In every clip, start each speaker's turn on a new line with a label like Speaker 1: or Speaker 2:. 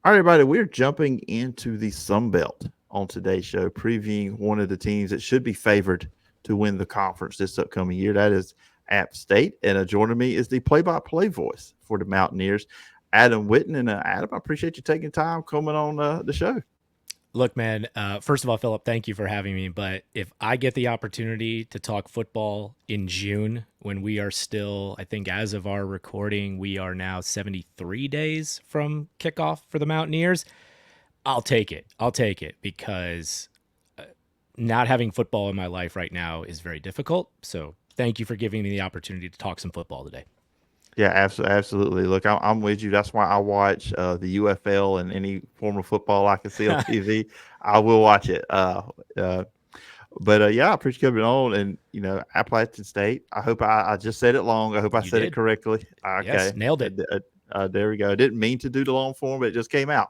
Speaker 1: All right, everybody, we're jumping into the Sun Belt on today's show, previewing one of the teams that should be favored to win the conference this upcoming year. That is App State. And joining me is the play-by-play voice for the Mountaineers, Adam Witten. And Adam, I appreciate you taking time coming on the show.
Speaker 2: Look, man, first of all, Philip, thank you for having me. But if I get the opportunity to talk football in June, when we are still, I think as of our recording, we are now 73 days from kickoff for the Mountaineers, I'll take it. I'll take it because not having football in my life right now is very difficult. So thank you for giving me the opportunity to talk some football today.
Speaker 1: Yeah, absolutely. Absolutely. Look, I'm with you. That's why I watch the UFL and any form of football I can see on TV. I will watch it. Uh, But yeah, I appreciate you coming on. And Appalachian State. I hope I just said it long. I hope I
Speaker 2: You
Speaker 1: said it
Speaker 2: did.
Speaker 1: correctly.
Speaker 2: Yes,
Speaker 1: Okay,
Speaker 2: nailed it.
Speaker 1: there we go. I didn't mean to do the long form, but it just came out.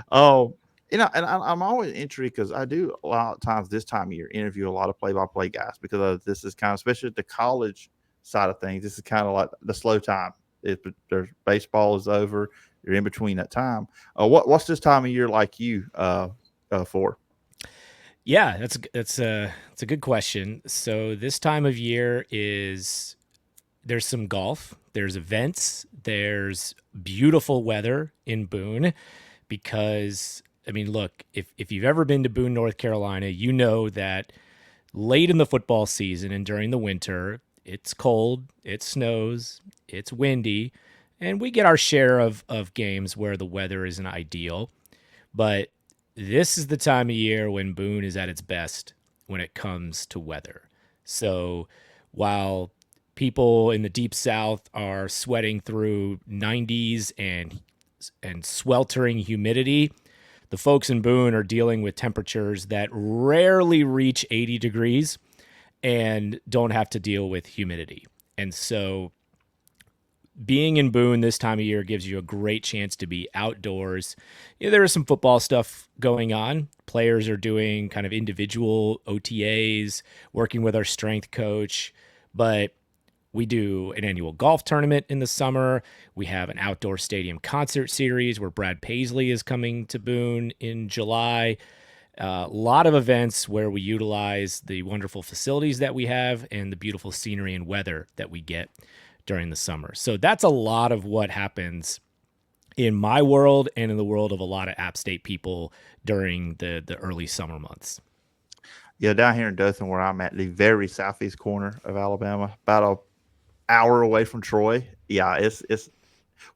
Speaker 1: Oh, and I'm always intrigued because I do a lot of times this time of year interview a lot of play-by-play guys because this is kind of, especially at the college side of things, this is kind of like the slow time. If there's baseball is over, you're in between that time. What's this time of year like you for?
Speaker 2: Yeah, that's a good question. So this time of year is there's some golf, there's events, there's beautiful weather in Boone because I mean, look, if you've ever been to Boone, North Carolina, you know that late in the football season and during the winter, it's cold, it snows, it's windy, and we get our share of games where the weather isn't ideal. But this is the time of year when Boone is at its best when it comes to weather. So while people in the deep south are sweating through 90s and sweltering humidity, the folks in Boone are dealing with temperatures that rarely reach 80 degrees and don't have to deal with humidity. And so being in Boone this time of year gives you a great chance to be outdoors. There is some football stuff going on. Players are doing kind of individual OTAs, working with our strength coach, but we do an annual golf tournament in the summer. We have an outdoor stadium concert series where Brad Paisley is coming to Boone in July. A lot of events where we utilize the wonderful facilities that we have and the beautiful scenery and weather that we get during the summer. So that's a lot of what happens in my world and in the world of a lot of App State people during the early summer months.
Speaker 1: Yeah, down here in Dothan, where I'm at, the very southeast corner of Alabama, about a hour away from Troy. Yeah, it's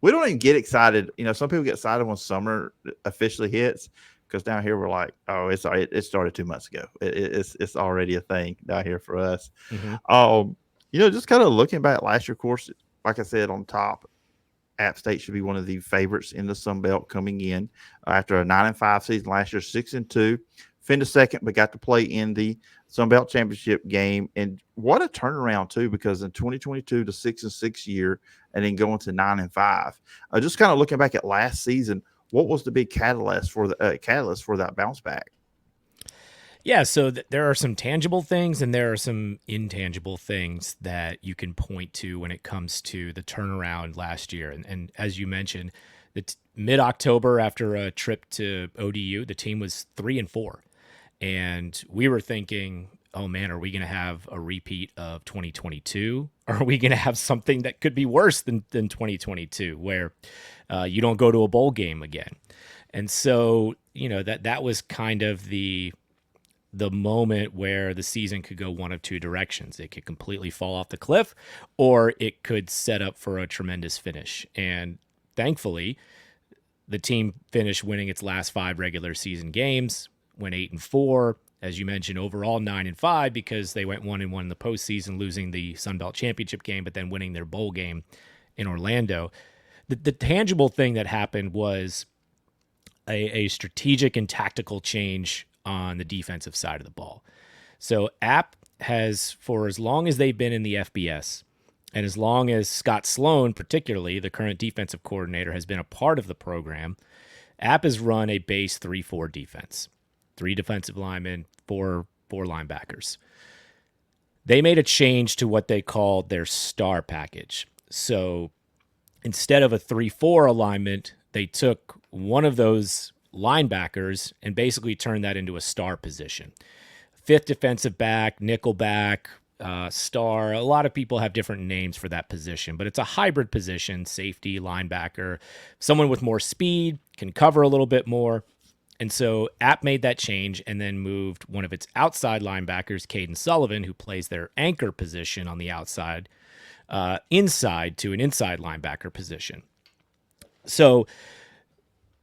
Speaker 1: we don't even get excited. Some people get excited when summer officially hits because down here we're like, oh, it started 2 months ago. It's already a thing down here for us.
Speaker 2: Mm-hmm.
Speaker 1: Um, just kind of looking back last year, of course, like I said on top, App State should be one of the favorites in the Sun Belt coming in after a 9-5 season last year, 6-2. Finished second, but got to play in the Sun Belt Championship game. And what a turnaround too, because in 2022, the 6-6 year, and then going to 9-5. Just kind of looking back at last season, what was the big catalyst for that bounce back?
Speaker 2: Yeah, so there are some tangible things and there are some intangible things that you can point to when it comes to the turnaround last year. And as you mentioned, mid October after a trip to ODU, the team was 3-4, and we were thinking, oh man, are we going to have a repeat of 2022? Or are we going to have something that could be worse than 2022, where you don't go to a bowl game again? And so that was kind of the moment where the season could go one of two directions. It could completely fall off the cliff, or it could set up for a tremendous finish. And thankfully, the team finished winning its last 5 regular season games, went 8-4. As you mentioned, overall 9-5 because they went 1-1 in the postseason, losing the Sun Belt Championship game, but then winning their bowl game in Orlando. The tangible thing that happened was a strategic and tactical change on the defensive side of the ball. So App has, for as long as they've been in the FBS, and as long as Scott Sloan, particularly the current defensive coordinator, has been a part of the program, App has run a base 3-4 defense. 3 defensive linemen, 4 linebackers. They made a change to what they called their star package. So instead of a 3-4 alignment they took one of those linebackers and basically turned that into a star position. Fifth defensive back, nickel back, star. A lot of people have different names for that position, but it's a hybrid position: safety, linebacker, someone with more speed, can cover a little bit more. And so App made that change and then moved one of its outside linebackers, Caden Sullivan, who plays their anchor position on the outside, inside to an inside linebacker position. So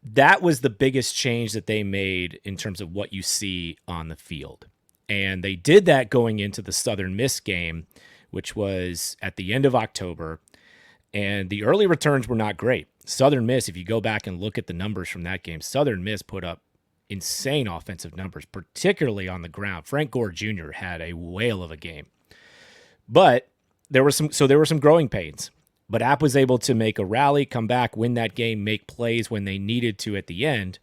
Speaker 2: that was the biggest change that they made in terms of what you see on the field. And they did that going into the Southern Miss game, which was at the end of October. And the early returns were not great. Southern Miss, if you go back and look at the numbers from that game, Southern Miss put up insane offensive numbers, particularly on the ground. Frank Gore Jr. had a whale of a game. But there were some growing pains. But App was able to make a rally, come back, win that game, make plays when they needed to at the end.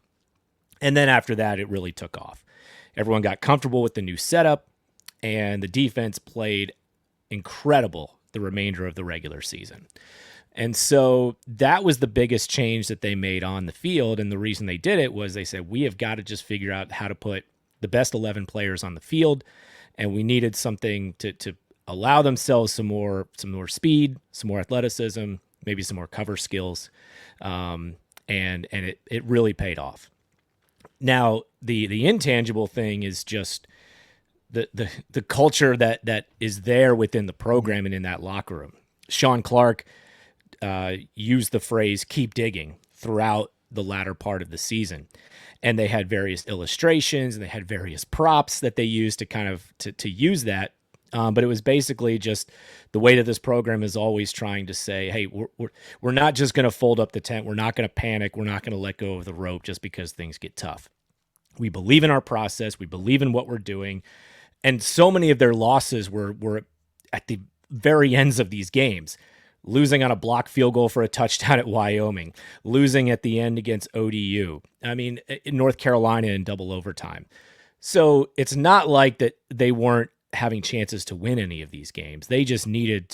Speaker 2: And then after that, it really took off. Everyone got comfortable with the new setup, and the defense played incredible the remainder of the regular season. And so that was the biggest change that they made on the field. And the reason they did it was they said, we have got to just figure out how to put the best 11 players on the field. And we needed something to allow themselves some more speed, some more athleticism, maybe some more cover skills. And it really paid off. Now, the intangible thing is just the culture that is there within the program and in that locker room. Sean Clark used the phrase "keep digging" throughout the latter part of the season, and they had various illustrations and they had various props that they used to kind of to use that. But it was basically just the way that this program is always trying to say, hey, we're not just going to fold up the tent. We're not going to panic. We're not going to let go of the rope just because things get tough. We believe in our process. We believe in what we're doing. And so many of their losses were at the very ends of these games. Losing on a blocked field goal for a touchdown at Wyoming. Losing at the end against ODU. I mean, in North Carolina in double overtime. So it's not like that they weren't having chances to win any of these games. They just needed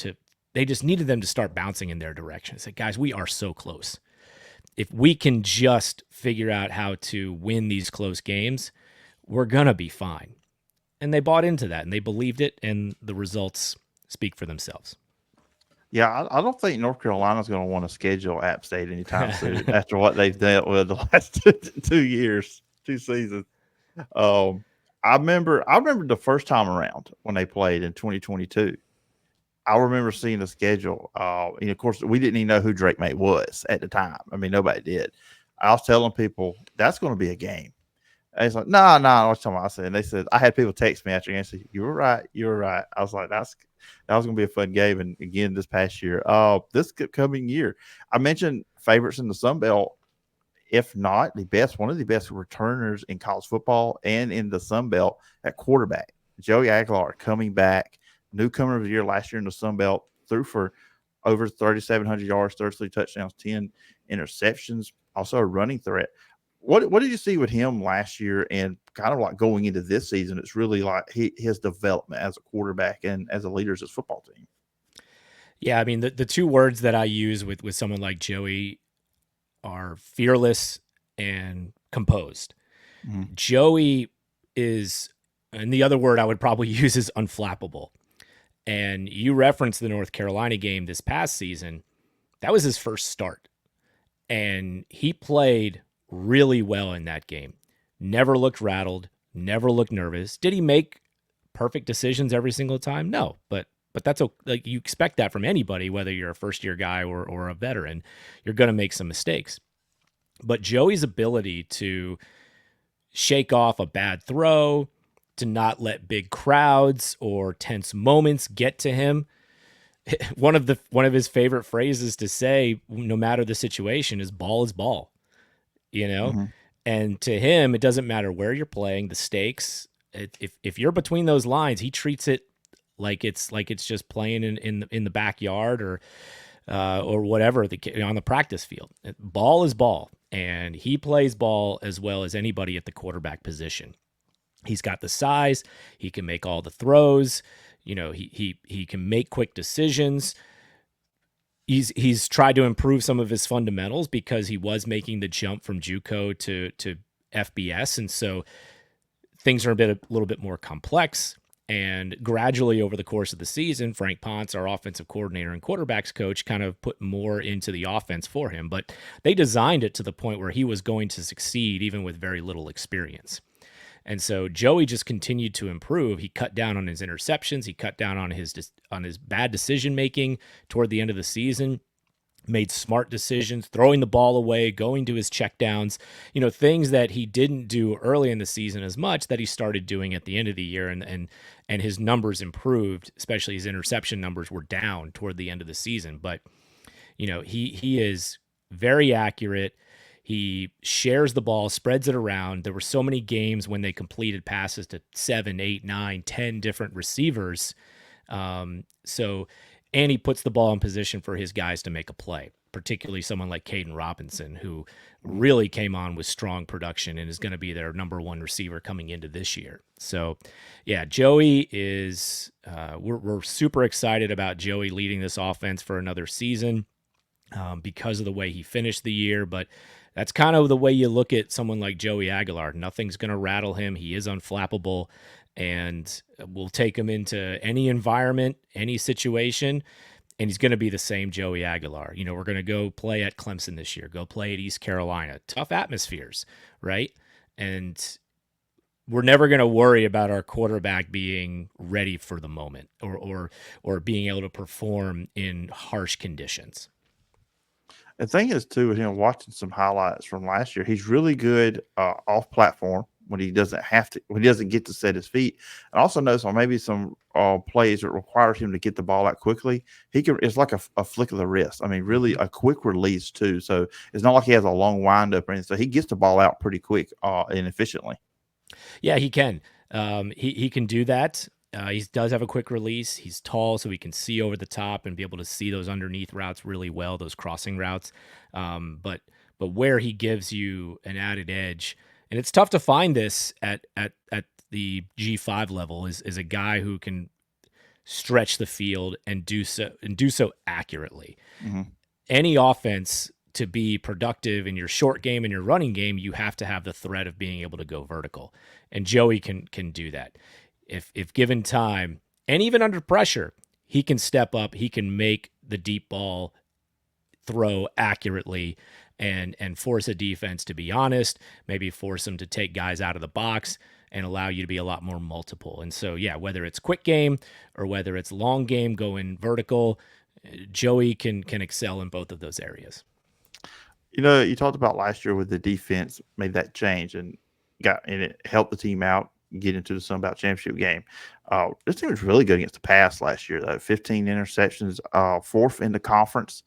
Speaker 2: them to start bouncing in their direction. It's like, guys, we are so close. If we can just figure out how to win these close games, we're going to be fine. And they bought into that and they believed it, and the results speak for themselves.
Speaker 1: Yeah, I don't think North Carolina's going to want to schedule App State anytime soon after what they've dealt with the last 2 seasons. I remember the first time around when they played in 2022. I remember seeing the schedule. And of course, we didn't even know who Drake May was at the time. I mean, nobody did. I was telling people that's going to be a game. And it's like, no, I was talking about. I said, and they said, I had people text me after the game and say, you were right. I was like, that was going to be a fun game. And again, this past year, this coming year, I mentioned favorites in the Sun Belt. If not one of the best returners in college football and in the Sun Belt at quarterback. Joey Aguilar coming back, newcomer of the year last year in the Sun Belt, threw for over 3,700 yards, 33 touchdowns, 10 interceptions, also a running threat. What did you see with him last year and kind of like going into this season? It's really like his development as a quarterback and as a leader of his football team.
Speaker 2: Yeah, I mean, the two words that I use with someone like Joey are fearless and composed. Mm-hmm. Joey is, and the other word I would probably use is unflappable. And you referenced the North Carolina game this past season. That was his first start. And he played really well in that game. Never looked rattled, never looked nervous. Did he make perfect decisions every single time? No, but that's like you expect that from anybody, whether you're a first-year guy or a veteran. You're going to make some mistakes. But Joey's ability to shake off a bad throw, to not let big crowds or tense moments get to him. One of his favorite phrases to say, no matter the situation, is "ball is ball." You know, mm-hmm. And to him, it doesn't matter where you're playing, the stakes. If you're between those lines, he treats it like it's just playing in the backyard or whatever on the practice field. Ball is ball, and he plays ball as well as anybody at the quarterback position. He's got the size. He can make all the throws. You know, he can make quick decisions. he's tried to improve some of his fundamentals because he was making the jump from JUCO to FBS, and so things are a little bit more complex. And gradually over the course of the season, Frank Ponce, our offensive coordinator and quarterbacks coach, kind of put more into the offense for him. But they designed it to the point where he was going to succeed even with very little experience. And so Joey just continued to improve. He cut down on his interceptions. He cut down on his bad decision making toward the end of the season. Made smart decisions, throwing the ball away, going to his checkdowns, things that he didn't do early in the season as much that he started doing at the end of the year, and his numbers improved, especially his interception numbers were down toward the end of the season. But he is very accurate. He shares the ball, spreads it around. There were so many games when they completed passes to 7, 8, 9, 10 different receivers. And he puts the ball in position for his guys to make a play, particularly someone like Caden Robinson, who really came on with strong production and is going to be their number one receiver coming into this year. So, yeah, Joey is we're super excited about Joey leading this offense for another season because of the way he finished the year. But that's kind of the way you look at someone like Joey Aguilar. Nothing's going to rattle him. He is unflappable. And we'll take him into any environment, any situation, and he's going to be the same Joey Aguilar. We're going to go play at Clemson this year, go play at East Carolina. Tough atmospheres, right? And we're never going to worry about our quarterback being ready for the moment or being able to perform in harsh conditions.
Speaker 1: The thing is, too, with him watching some highlights from last year, he's really good off platform when he doesn't get to set his feet. And also notice on maybe some plays that requires him to get the ball out quickly, it's like a flick of the wrist. I mean, really a quick release too. So it's not like he has a long windup or anything. So he gets the ball out pretty quick and efficiently.
Speaker 2: Yeah, he can. He can do that. He does have a quick release. He's tall, so he can see over the top and be able to see those underneath routes really well, those crossing routes. But where he gives you an added edge, and it's tough to find this at the G5 level, is a guy who can stretch the field and do so accurately. Mm-hmm. Any offense, to be productive in your short game and your running game, you have to have the threat of being able to go vertical, and Joey can do that. If given time, and even under pressure, he can step up. He can make the deep ball throw accurately and force a defense to be honest, maybe force them to take guys out of the box and allow you to be a lot more multiple. And so, yeah, whether it's quick game or whether it's long game going vertical, Joey can excel in both of those areas.
Speaker 1: You talked about last year with the defense made that change and it helped the team out get into the Sun Belt championship game. This team was really good against the pass last year. 15 interceptions, fourth in the conference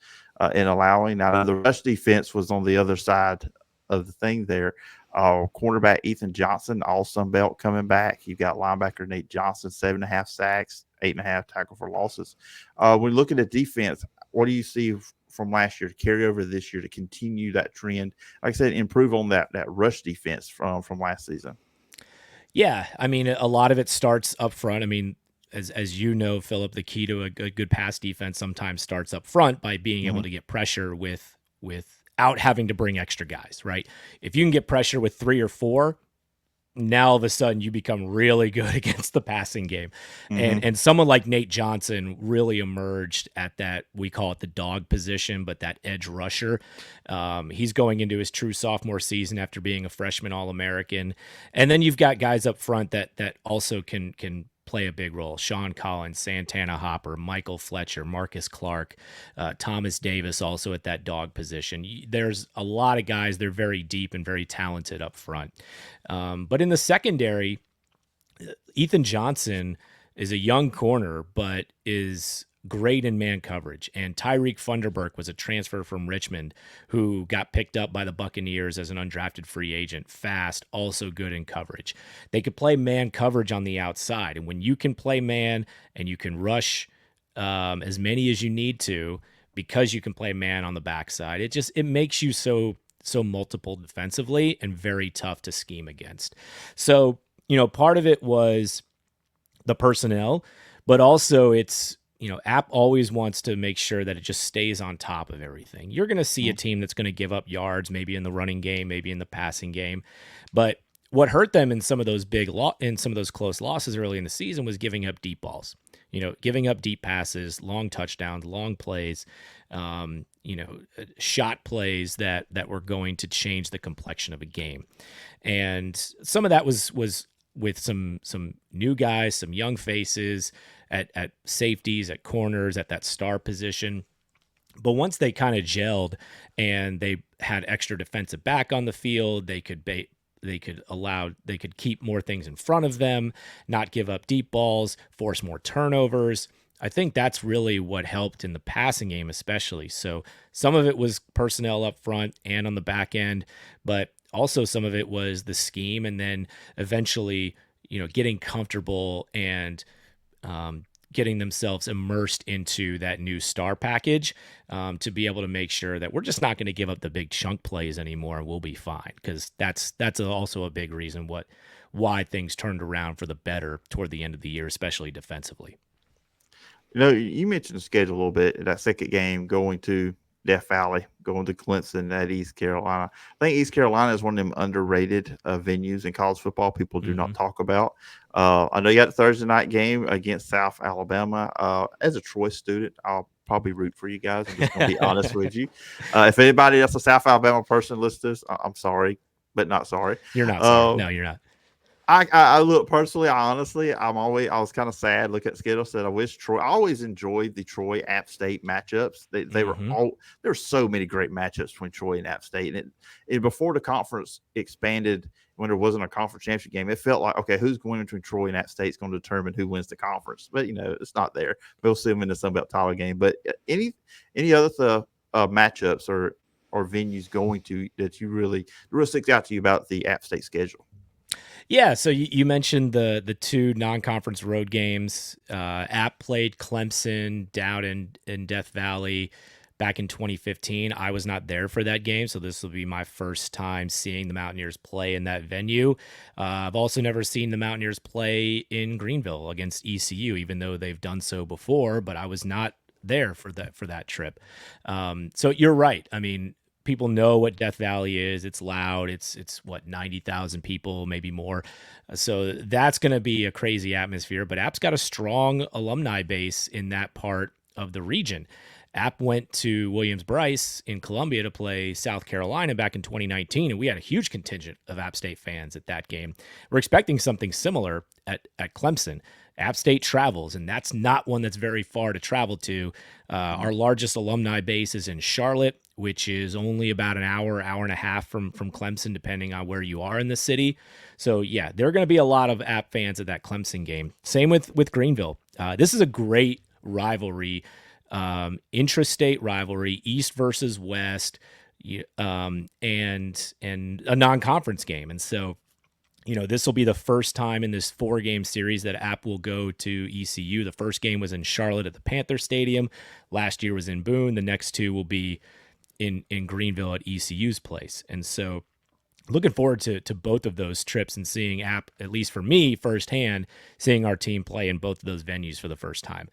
Speaker 1: in allowing. Now the rush defense was on the other side of the thing there. Cornerback Ethan Johnson, all Sun Belt coming back. You've got linebacker Nate Johnson, 7.5 sacks, 8.5 tackle for losses. When looking at defense, what do you see from last year to carry over this year to continue that trend? Like I said, improve on that rush defense from last season.
Speaker 2: Yeah, I mean, a lot of it starts up front. I mean, as you know, Phillip, the key to a good pass defense sometimes starts up front by being able to get pressure without having to bring extra guys, right? If you can get pressure with 3 or 4, now all of a sudden you become really good against the passing game. And someone like Nate Johnson really emerged at that, we call it the dog position, but that edge rusher. He's going into his true sophomore season after being a freshman All-American. And then you've got guys up front that also can play a big role. Sean Collins, Santana Hopper, Michael Fletcher, Marcus Clark, Thomas Davis also at that dog position. There's a lot of guys. They're very deep and very talented up front. But in the secondary, Ethan Johnson is a young corner, but is great in man coverage. And Tyreek Funderburk was a transfer from Richmond who got picked up by the Buccaneers as an undrafted free agent. Fast, also good in coverage. They could play man coverage on the outside. And when you can play man and you can rush as many as you need to, because you can play man on the backside, it makes you so multiple defensively and very tough to scheme against. So, part of it was the personnel, but also it's App always wants to make sure that it just stays on top of everything. You're going to see a team that's going to give up yards, maybe in the running game, maybe in the passing game. But what hurt them in some of those in some of those close losses early in the season was giving up deep balls. Giving up deep passes, long touchdowns, long plays, shot plays that were going to change the complexion of a game. And some of that was with some new guys, some young faces at safeties, at corners, at that star position. But once they kind of gelled and they had extra defensive back on the field, they could keep more things in front of them, not give up deep balls, force more turnovers. I think that's really what helped in the passing game, especially. So some of it was personnel up front and on the back end, but also some of it was the scheme, and then eventually, getting comfortable and getting themselves immersed into that new star package to be able to make sure that we're just not going to give up the big chunk plays anymore, and we'll be fine. Because that's also a big reason why things turned around for the better toward the end of the year, especially defensively.
Speaker 1: You mentioned the schedule a little bit. That second game going to Death Valley, going to Clemson at East Carolina. I think East Carolina is one of them underrated venues in college football people do not talk about. I know you got the Thursday night game against South Alabama. As a Troy student, I'll probably root for you guys. I'm just going to be honest with you. If anybody else, a South Alabama person listens to this, I'm sorry, but not sorry.
Speaker 2: You're not sorry. No, you're not.
Speaker 1: I look personally, I was kind of sad looking at the schedule. Said I wish Troy. I always enjoyed the Troy App State matchups. They were there were so many great matchups between Troy and App State, and it before the conference expanded, when there wasn't a conference championship game, it felt like, okay, who's going between Troy and App State is going to determine who wins the conference. But it's not there. We'll see them in the Sun Belt title game. But any other matchups or venues going to that you really sticks out to you about the App State schedule?
Speaker 2: Yeah, so you mentioned the two non-conference road games. App played Clemson down in Death Valley back in 2015. I was not there for that game, so this will be my first time seeing the Mountaineers play in that venue. I've also never seen the Mountaineers play in Greenville against ECU, even though they've done so before, but I was not there for that trip. So you're right. I mean, people know what Death Valley is. It's loud. It's what, 90,000 people, maybe more. So that's going to be a crazy atmosphere. But App's got a strong alumni base in that part of the region. App went to Williams-Brice in Columbia to play South Carolina back in 2019, and we had a huge contingent of App State fans at that game. We're expecting something similar at Clemson. App State travels, and that's not one that's very far to travel to. Our largest alumni base is in Charlotte, which is only about an hour and a half from Clemson, depending on where you are in the city. So, yeah, there are going to be a lot of App fans at that Clemson game. Same with Greenville. This is a great rivalry, intrastate rivalry, East versus West, and a non-conference game. And so, this will be the first time in this 4-game series that App will go to ECU. The first game was in Charlotte at the Panther Stadium. Last year was in Boone. The next two will be in Greenville at ECU's place. And so looking forward to both of those trips and seeing App, at least for me firsthand, seeing our team play in both of those venues for the first time.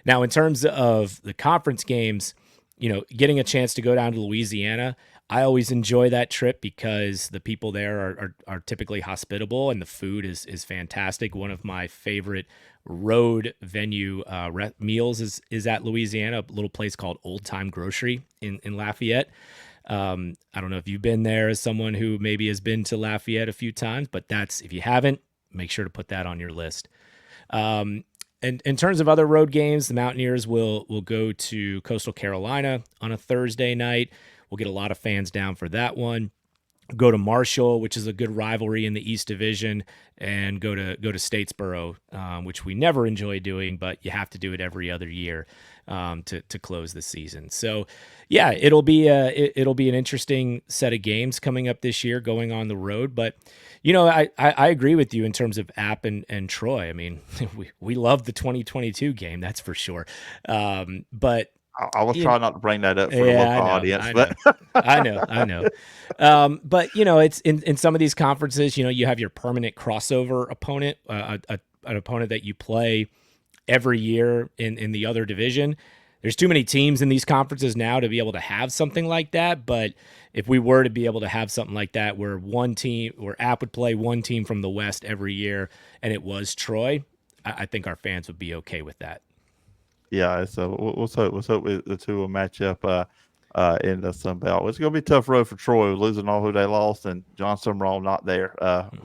Speaker 2: Now, in terms of the conference games, getting a chance to go down to Louisiana, I always enjoy that trip because the people there are typically hospitable and the food is fantastic. One of my favorite road venue meals is at Louisiana, a little place called Old Time Grocery in Lafayette. I don't know if you've been there as someone who maybe has been to Lafayette a few times, but if you haven't, make sure to put that on your list. And in terms of other road games, the Mountaineers will go to Coastal Carolina on a Thursday night. We'll get a lot of fans down for that one. Go to Marshall, which is a good rivalry in the East Division, and go to Statesboro, which we never enjoy doing, but you have to do it every other year to close the season. So, yeah, it'll be an interesting set of games coming up this year, going on the road. But I agree with you in terms of App and Troy. I mean, we love the 2022 game, that's for sure. But
Speaker 1: I was trying not to bring that up for the local audience, but
Speaker 2: I know. But it's in some of these conferences, you have your permanent crossover opponent, an opponent that you play every year in the other division. There's too many teams in these conferences now to be able to have something like that. But if we were to be able to have something like that, where one team, where App would play one team from the West every year, and it was Troy, I think our fans would be okay with that.
Speaker 1: Yeah, so let's hope the two will match up in the Sun Belt. It's going to be a tough road for Troy, losing all who they lost, and John Summerall not there.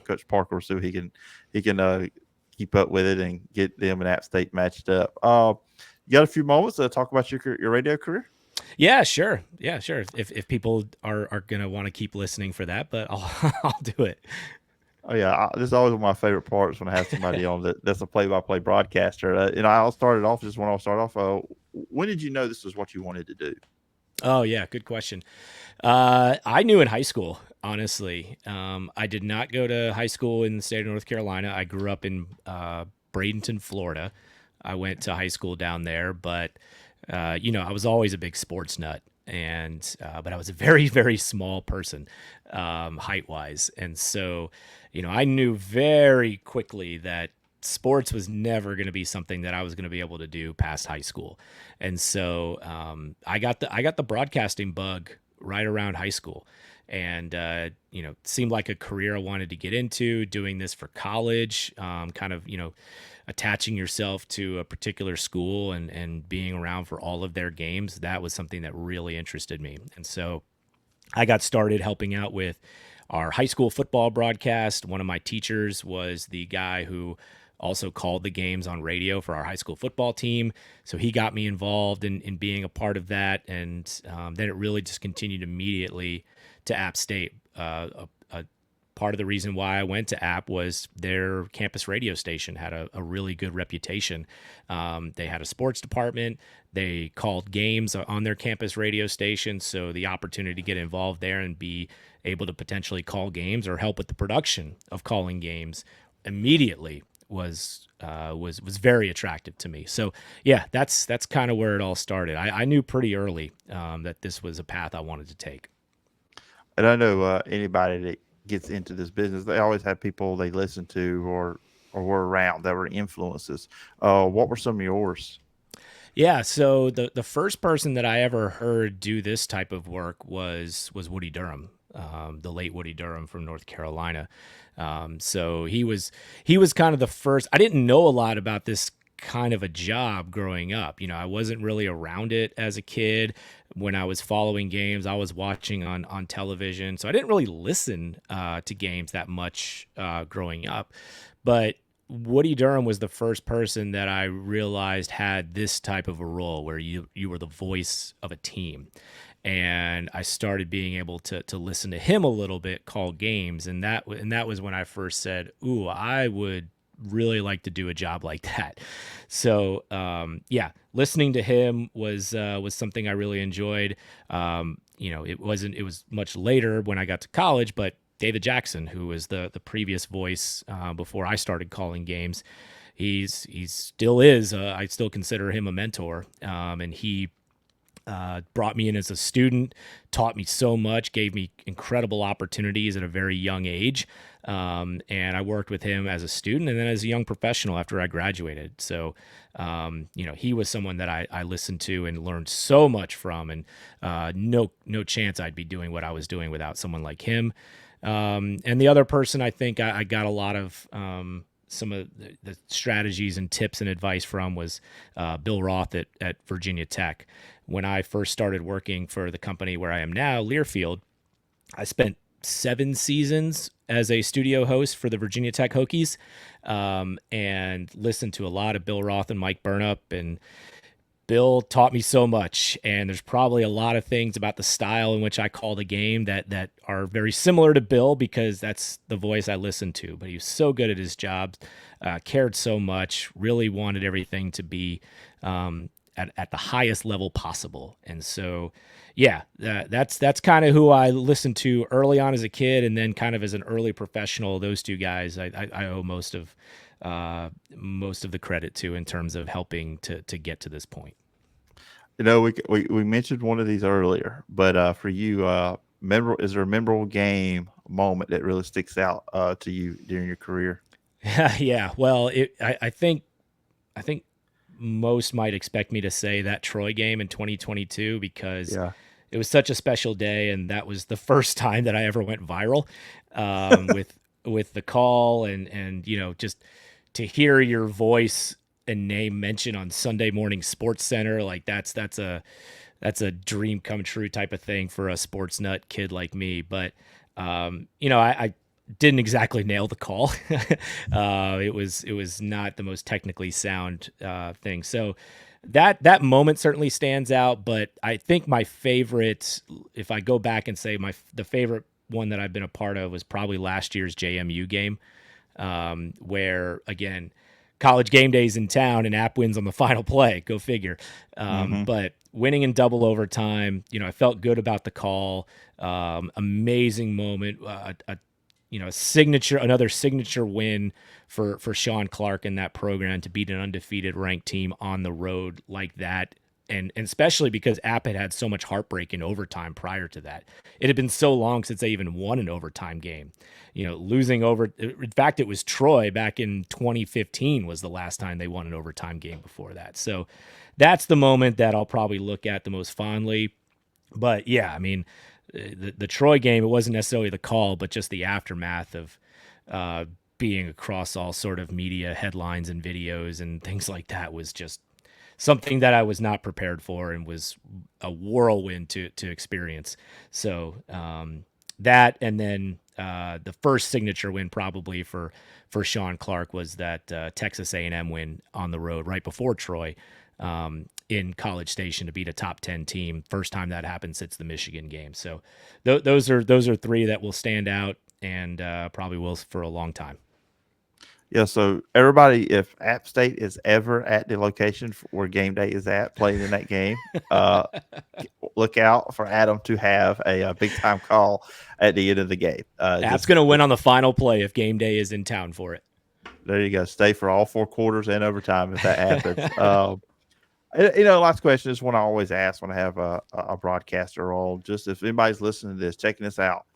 Speaker 1: Coach Parker will see he can keep up with it and get them and App State matched up. You got a few moments to talk about your radio career?
Speaker 2: Yeah, sure. Yeah, sure. If people are gonna want to keep listening for that, but I'll I'll do it.
Speaker 1: Oh yeah, this is always one of my favorite parts when I have somebody on that's a play-by-play broadcaster. I started off just when I started off. When did you know this was what you wanted to do?
Speaker 2: Oh yeah, good question. I knew in high school, honestly. I did not go to high school in the state of North Carolina. I grew up in Bradenton, Florida. I went to high school down there, but I was always a big sports nut, and but I was a very, very small person, height wise, and so I knew very quickly that sports was never going to be something that I was going to be able to do past high school, and so I got the broadcasting bug right around high school, and it seemed like a career I wanted to get into. Doing this for college, kind of attaching yourself to a particular school and being around for all of their games, that was something that really interested me. And so I got started helping out with our high school football broadcast. One of my teachers was the guy who also called the games on radio for our high school football team. So he got me involved in being a part of that. And then it really just continued immediately to App State. A part of the reason why I went to App was their campus radio station had a really good reputation. They had a sports department. They called games on their campus radio station. So the opportunity to get involved there and be able to potentially call games or help with the production of calling games immediately was very attractive to me. So yeah, that's kind of where it all started. I knew pretty early that this was a path I wanted to take.
Speaker 1: And I know anybody that gets into this business, they always have people they listen to or were around that were influences. What were some of yours?
Speaker 2: Yeah, so the first person that I ever heard do this type of work was Woody Durham, the late Woody Durham from North Carolina. So he was kind of the first. I didn't know a lot about this kind of a job growing up. I wasn't really around it as a kid. When I was following games, I was watching on television, so I didn't really listen to games that much growing up. But Woody Durham was the first person that I realized had this type of a role where you were the voice of a team. And I started being able to listen to him a little bit call games, and that was when I first said, "Ooh, I would really like to do a job like that." So yeah, listening to him was something I really enjoyed. It was much later when I got to college, but David Jackson, who was the previous voice before I started calling games, he still is. I still consider him a mentor, and he brought me in as a student, taught me so much, gave me incredible opportunities at a very young age. And I worked with him as a student and then as a young professional after I graduated. So, he was someone that I listened to and learned so much from, and no chance I'd be doing what I was doing without someone like him. And the other person I think I got a lot of some of the strategies and tips and advice from was Bill Roth at Virginia Tech. When I first started working for the company where I am now, Learfield, I spent 7 seasons as a studio host for the Virginia Tech Hokies, and listened to a lot of Bill Roth and Mike Burnup, and Bill taught me so much, and there's probably a lot of things about the style in which I call the game that are very similar to Bill because that's the voice I listened to. But he was so good at his job, cared so much, really wanted everything to be at the highest level possible. And so, yeah, that's kind of who I listened to early on as a kid, and then kind of as an early professional. Those two guys I owe most of the credit to in terms of helping to get to this point.
Speaker 1: We mentioned one of these earlier, but for you, is there a memorable game moment that really sticks out to you during your career?
Speaker 2: Yeah, well, I think most might expect me to say that Troy game in 2022 because
Speaker 1: Yeah.
Speaker 2: it was such a special day, and that was the first time that I ever went viral with the call and just to hear your voice and name mentioned on Sunday Morning Sports Center, like that's a dream come true type of thing for a sports nut kid like me. But I didn't exactly nail the call. It was not the most technically sound thing. So that moment certainly stands out. But I think my favorite, if I go back and say the favorite one that I've been a part of was probably last year's JMU game, where again, college game days in town and App wins on the final play. Go figure.
Speaker 1: Mm-hmm.
Speaker 2: But winning in double overtime, I felt good about the call. Amazing moment. Another signature win for Sean Clark in that program to beat an undefeated ranked team on the road like that. And especially because App had so much heartbreak in overtime prior to that. It had been so long since they even won an overtime game. Losing in fact, it was Troy back in 2015 was the last time they won an overtime game before that. So that's the moment that I'll probably look at the most fondly. But yeah, I mean, the Troy game, it wasn't necessarily the call, but just the aftermath of being across all sort of media headlines and videos and things like that was just something that I was not prepared for and was a whirlwind to experience. So that, and then the first signature win probably for Sean Clark was that Texas A&M win on the road right before Troy in College Station to beat a top 10 team. First time that happened since the Michigan game. So those are three that will stand out and probably will for a long time.
Speaker 1: Yeah, so everybody, if App State is ever at the location where game day is at, playing in that game, look out for Adam to have a big time call at the end of the game.
Speaker 2: App's going to win on the final play if game day is in town for it.
Speaker 1: There you go. Stay for all 4 quarters and overtime if that happens. Last question is one I always ask when I have a broadcaster on. Just if anybody's listening to this, checking this out.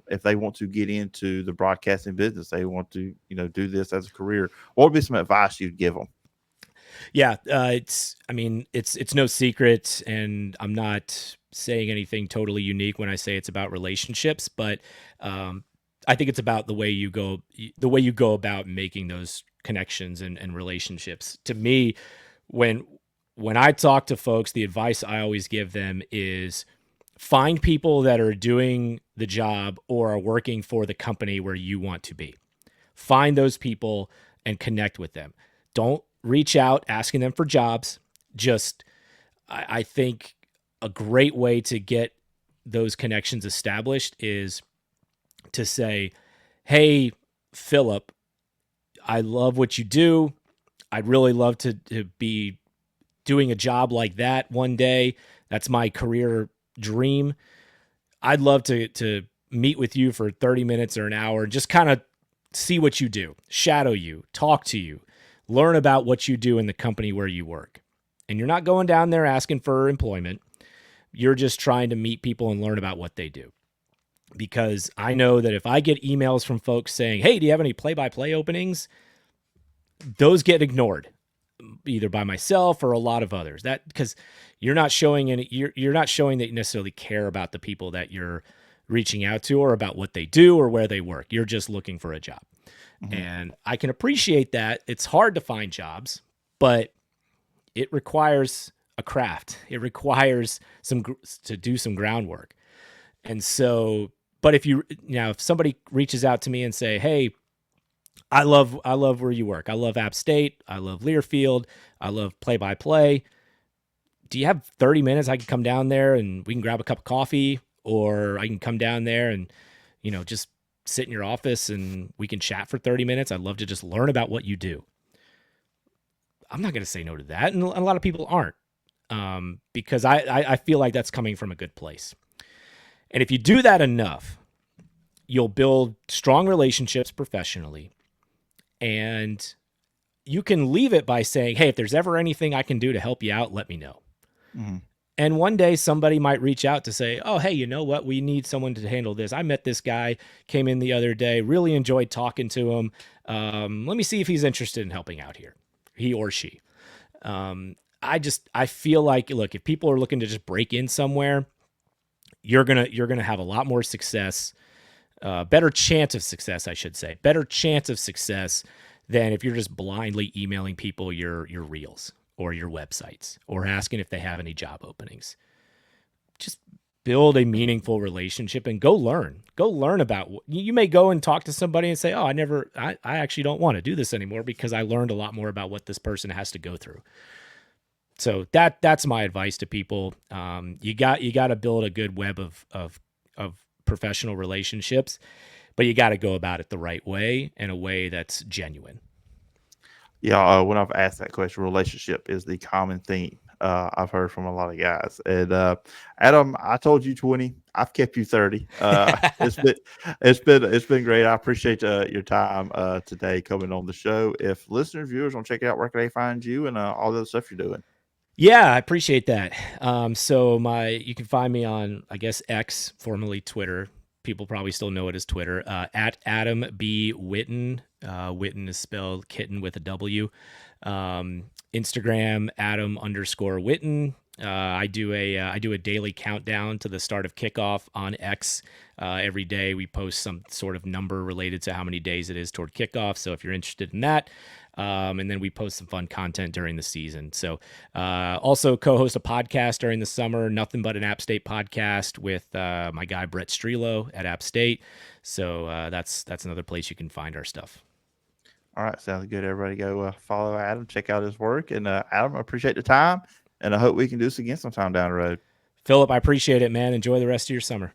Speaker 1: If they want to get into the broadcasting business, they want to, do this as a career, what would be some advice you'd give them?
Speaker 2: Yeah, it's no secret, and I'm not saying anything totally unique when I say it's about relationships, but I think it's about the way you go about making those connections and relationships. To me, when I talk to folks, the advice I always give them is find people that are doing the job or are working for the company where you want to be. Find those people and connect with them. Don't reach out asking them for jobs. I think a great way to get those connections established is to say, hey, Phillip, I love what you do. I'd really love to be doing a job like that one day. That's my career dream. I'd love to meet with you for 30 minutes or an hour and just kind of see what you do, shadow you, talk to you, learn about what you do in the company where you work. And you're not going down there asking for employment. You're just trying to meet people and learn about what they do. Because I know that if I get emails from folks saying, hey, do you have any play-by-play openings? Those get ignored either by myself or a lot of others. That because you're not showing you're not showing that you necessarily care about the people that you're reaching out to or about what they do or where they work. You're just looking for a job. Mm-hmm. And I can appreciate that. It's hard to find jobs, but it requires a craft. It requires to do some groundwork. And so, but if somebody reaches out to me and say, hey, I love where you work. I love App State. I love Learfield. I love play-by-play. Do you have 30 minutes? I can come down there and we can grab a cup of coffee, or I can come down there and, just sit in your office and we can chat for 30 minutes. I'd love to just learn about what you do. I'm not going to say no to that. And a lot of people aren't, because I feel like that's coming from a good place. And if you do that enough, you'll build strong relationships professionally. And you can leave it by saying, hey, if there's ever anything I can do to help you out, let me know. Mm-hmm. And one day somebody might reach out to say, oh, hey, you know what? We need someone to handle this. I met this guy, came in the other day, really enjoyed talking to him. Let me see if he's interested in helping out here, he or she. I feel like, look, if people are looking to just break in somewhere, you're gonna have a lot more success, better chance of success, I should say, better chance of success than if you're just blindly emailing people your reels or your websites or asking if they have any job openings. Just build a meaningful relationship and go learn about. You may go and talk to somebody and say, oh, I actually don't want to do this anymore because I learned a lot more about what this person has to go through. So that's my advice to people. You got to build a good web of professional relationships, but you got to go about it the right way, in a way that's genuine.
Speaker 1: Yeah, when I've asked that question, relationship is the common theme I've heard from a lot of guys. And Adam, I told you 20. I've kept you 30. It's been great. I appreciate your time today coming on the show. If listeners, viewers want to check it out, where can they find you and all the other stuff you're doing?
Speaker 2: Yeah, I appreciate that. So you can find me on, I guess, X, formerly Twitter. People probably still know it as Twitter, at Adam B. Witten. Witten is spelled kitten with a W. Instagram, Adam_Witten. I do a daily countdown to the start of kickoff on X. Every day we post some sort of number related to how many days it is toward kickoff. So if you're interested in that, and then we post some fun content during the season. So also co-host a podcast during the summer, Nothing But an App State podcast with my guy Brett Strelo at App State. So that's another place you can find our stuff.
Speaker 1: All right, sounds good. Everybody go follow Adam, check out his work. And Adam, I appreciate the time, and I hope we can do this again sometime down the road.
Speaker 2: Phillip, I appreciate it, man. Enjoy the rest of your summer.